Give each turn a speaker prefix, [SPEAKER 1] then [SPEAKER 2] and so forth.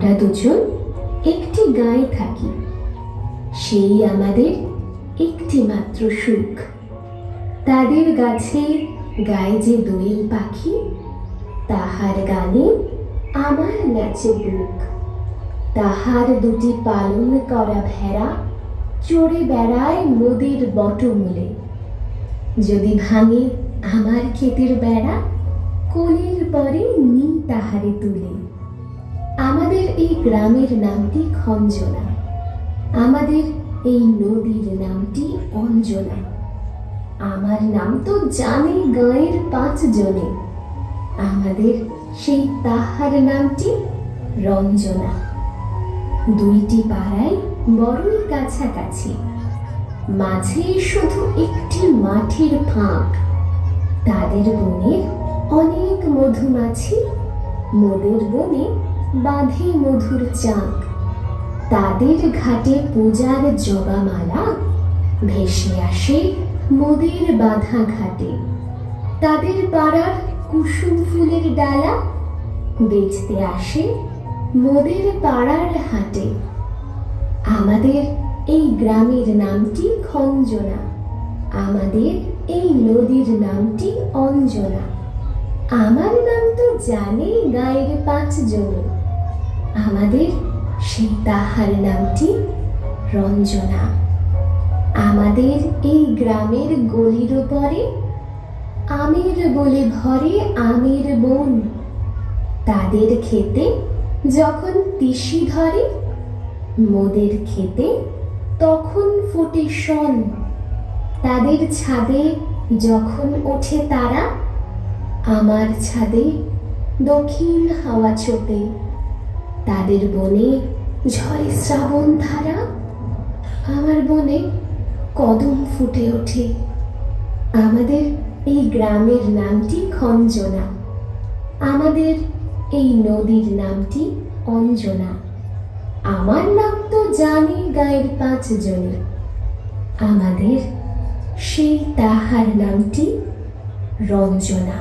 [SPEAKER 1] আমরা দুজন একটি গায়ে থাকি, সেই আমাদের একটি মাত্র সুখ। তাদের গাছে গায়ে যে দোয়েল পাখি, তাহার গানে আমার নাচে বুক। তাহার দুটি পালন করা ভেড়া চড়ে বেড়ায় নদীর বটমূলে। যদি ভাঙে আমার ক্ষেতের বেড়া, কোলের পরে নি তাহারে তুলে। আমাদের এই গ্রামের নামটি খঞ্জনা, আমাদের এই নদীর নামটি অঞ্জনা। আমার নাম তো জানে গাঁয়ের 5 জনে, আমাদের সেই তাহার নামটি রঞ্জনা। দুইটি পাড়ায় বড়ই কাছাকাছি, মাঝে শুধু একটি মাঠের ফাঁক। তাদের বনে অনেক মধুমাছি, মোদের বনে বাঁধে মধুর চাক। তাদের ঘাটে পূজার জবামালা ভেসে আসে মোদের বাঁধা ঘাটে। তাদের পাড়ার কুসুম ফুলের ডালা বেচতে আসে মোদের পাড়ার হাটে। আমাদের এই গ্রামের নামটি খঞ্জনা, আমাদের এই নদীর নামটি অঞ্জনা। আমার নাম তো জানে গাঁয়ের 5 জনে, আমাদের সেই তাহার নামটি রঞ্জনা। আমাদের এই গ্রামের গলির পরে আমের বলে ভরে আমের বন। তাদের খেতে যখন তিসি ধরে, মোদের খেতে তখন ফোটে শন। তাদের ছাদে যখন ওঠে তারা, আমার ছাদে দক্ষিণ হাওয়া ছোটে। তাদের বনে ঝরে শ্রাবণ ধারা, আমার বনে কদম ফুটে ওঠে। আমাদের এই গ্রামের নামটি খঞ্জনা, আমাদের এই নদীর নামটি অঞ্জনা। আমার নাম তো জানে গাঁয়ের 5 জনে, আমাদের সেই তাহার নামটি রঞ্জনা।